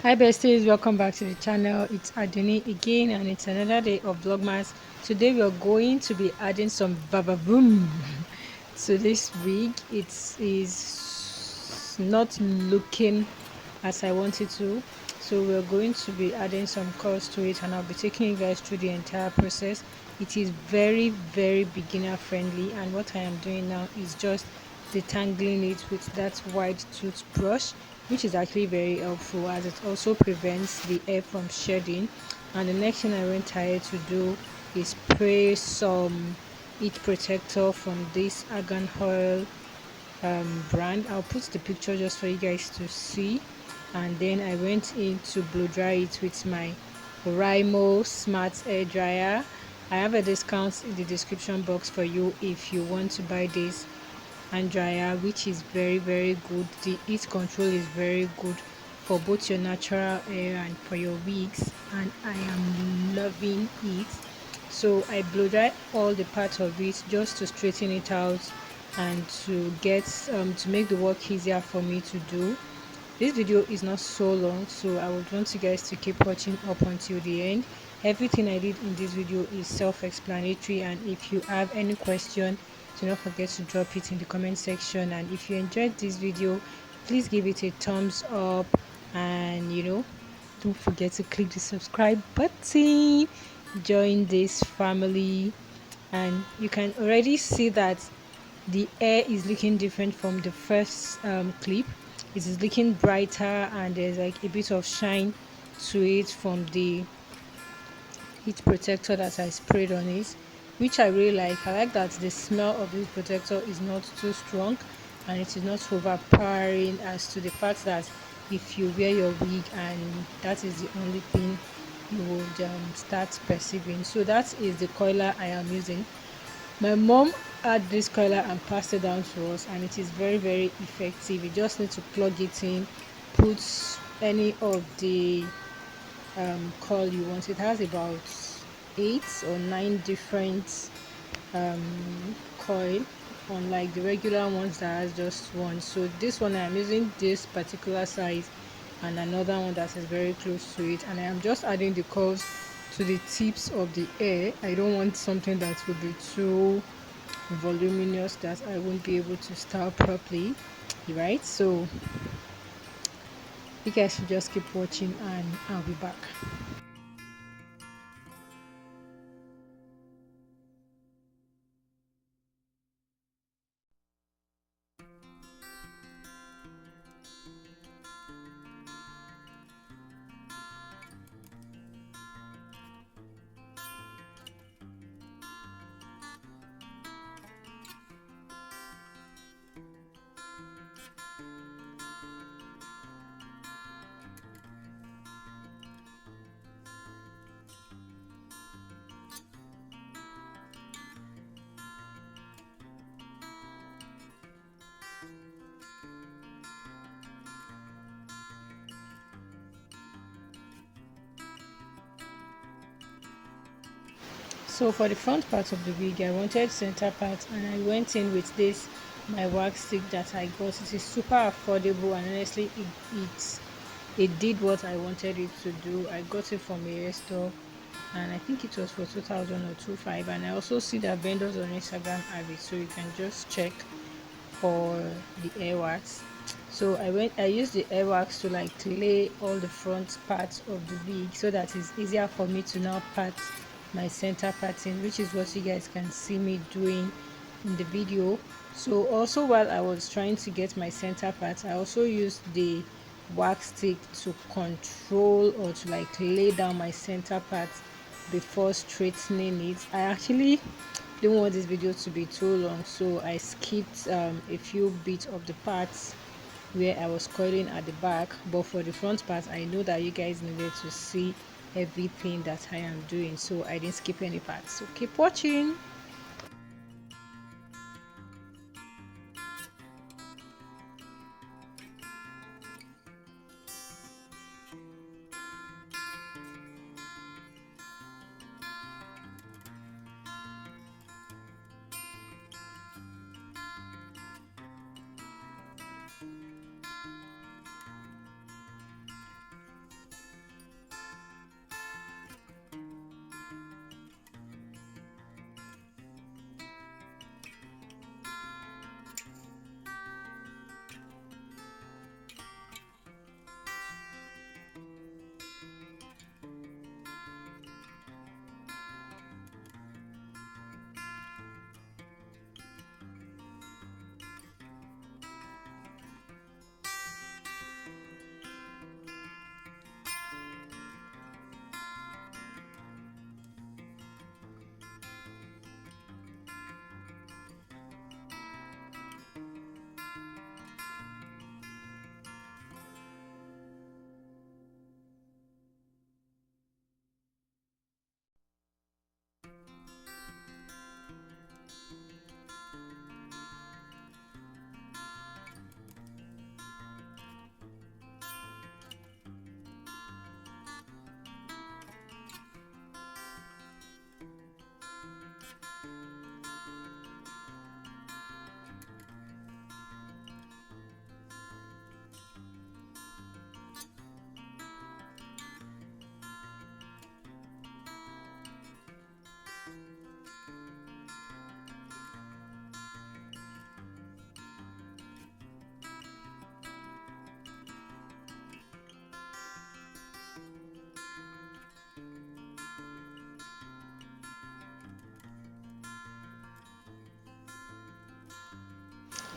Hi besties, welcome back to the channel. It's Aduni again and it's another day of Vlogmas. Today we are going to be adding some boom to this wig. It is not looking as I want it to. So we're going to be adding some curls to it and I'll be taking you guys through the entire process. It is very beginner friendly, and what I am doing now is just detangling it with that wide toothbrush, which is actually very helpful as it also prevents the hair from shedding. And the next thing I went ahead to do is spray some heat protector from this argan oil brand. I'll put the picture just for you guys to see. And then I went in to blow dry it with my Rimo Smart Air Dryer. I have a discount in the description box for you if you want to buy this hand dryer, which is very good. The heat control is very good for both your natural hair and for your wigs, and I am loving it. So I blow dry all the parts of it just to straighten it out and to get to make the work easier for me to do. This video is not so long, so I would want you guys to keep watching up until the end. Everything I did in this video is self-explanatory, and if you have any question, do not forget to drop it in the comment section. And if you enjoyed this video, please give it a thumbs up, and don't forget to click the subscribe button. Join this family, and you can already see that the air is looking different from the first clip. It is looking brighter and there's like a bit of shine to it from the heat protector that I sprayed on it, which I really like. I like that the smell of this protector is not too strong and it is not overpowering as to the fact that if you wear your wig and that is the only thing you would start perceiving. So that is the coiler I am using. My mom had this coiler and passed it down to us, and it is very effective. You just need to plug it in, put any of the coil you want. It has about 8 or 9 different coil, unlike the regular ones that has just one. So this one I'm using this particular size and another one that is very close to it, and I am just adding the coils to the tips of the hair. I don't want something that will be too voluminous that I won't be able to style properly, right? So you guys should just keep watching and I'll be back. So for the front part of the wig, I wanted center part, and I went in with this my wax stick that I got. It is super affordable, and honestly it did what I wanted it to do. I got it from a hair store, and I think it was for 2000 or 25. And I also see that vendors on Instagram have it, so you can just check for the hair wax. So I used the hair wax to like lay all the front parts of the wig so that it's easier for me to now pat my center pattern, which is what you guys can see me doing in the video. So also while I was trying to get my center part, I also used the wax stick to control or to like lay down my center part before straightening it. I actually don't want this video to be too long, so I skipped a few bits of the parts where I was coiling at the back, but for the front part I know that you guys needed to see everything that I am doing, so I didn't skip any parts. So keep watching.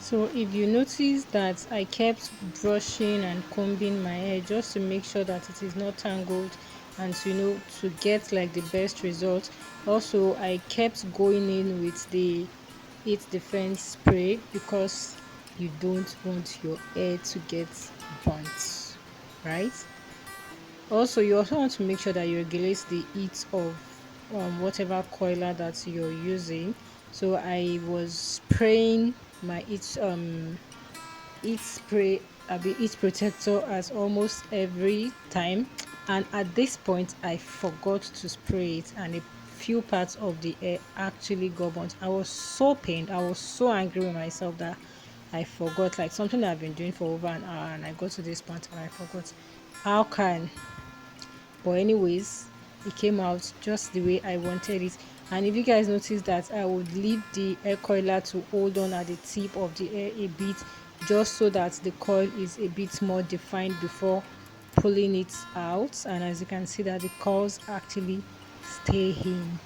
So if you notice that I kept brushing and combing my hair just to make sure that it is not tangled and to to get like the best result. Also, I kept going in with the heat defense spray because you don't want your hair to get burnt, right? Also, you also want to make sure that you regulate the heat of whatever coiler that you're using. So I was spraying my heat spray, heat protector as almost every time, and at this point I forgot to spray it, and a few parts of the air actually got burnt. I was so pained. I was so angry with myself that I forgot, like something that I've been doing for over an hour, and I got to this point and I forgot. How can But anyways, it came out just the way I wanted it. And if you guys notice that I would leave the air coiler to hold on at the tip of the air a bit, just so that the coil is a bit more defined before pulling it out. And as you can see that the coils actually stay in.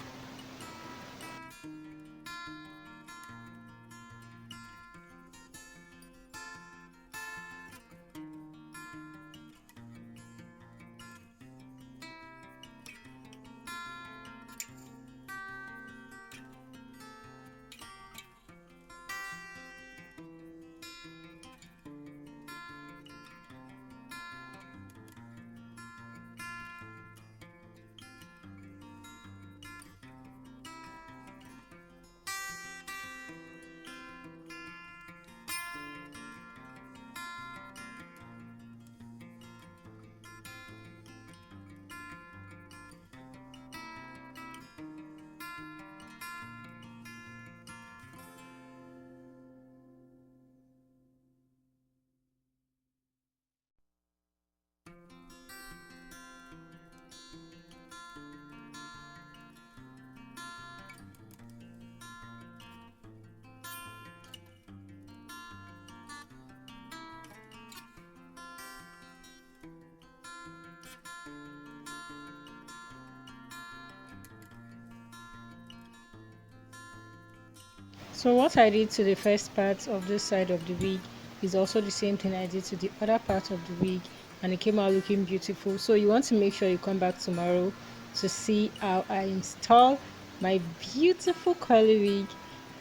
So what I did to the first part of this side of the wig is also the same thing I did to the other part of the wig, and it came out looking beautiful. So you want to make sure you come back tomorrow to see how I install my beautiful curly wig,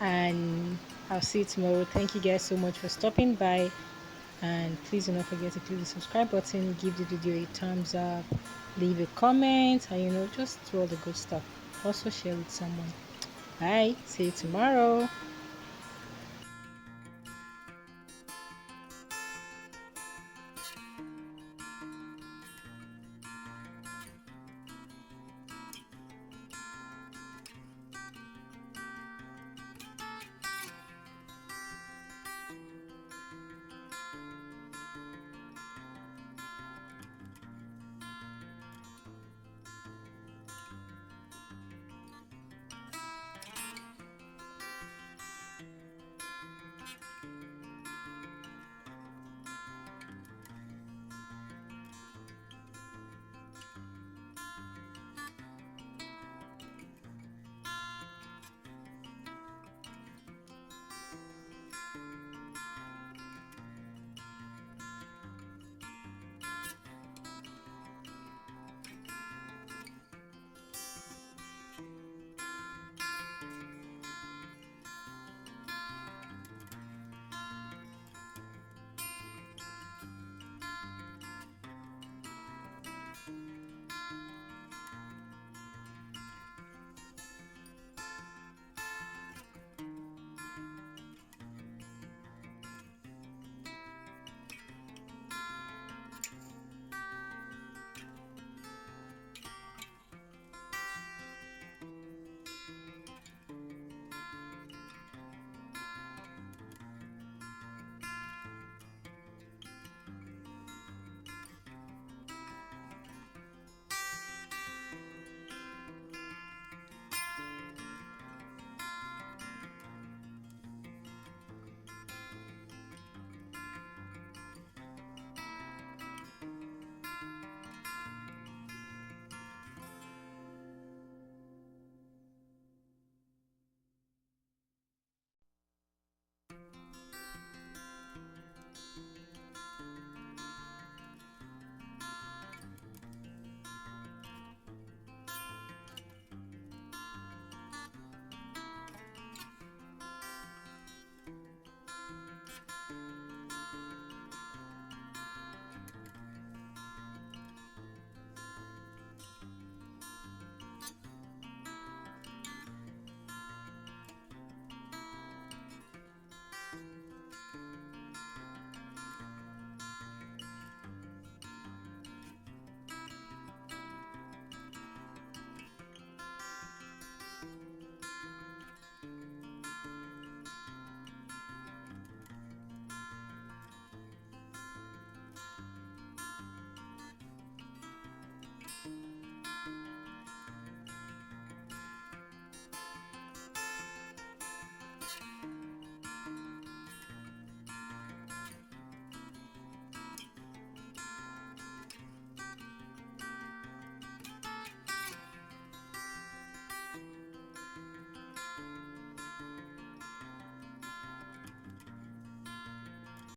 and I'll see you tomorrow. Thank you guys so much for stopping by, and please do not forget to click the subscribe button, give the video a thumbs up, leave a comment, and just do all the good stuff. Also share with someone. Bye, see you tomorrow.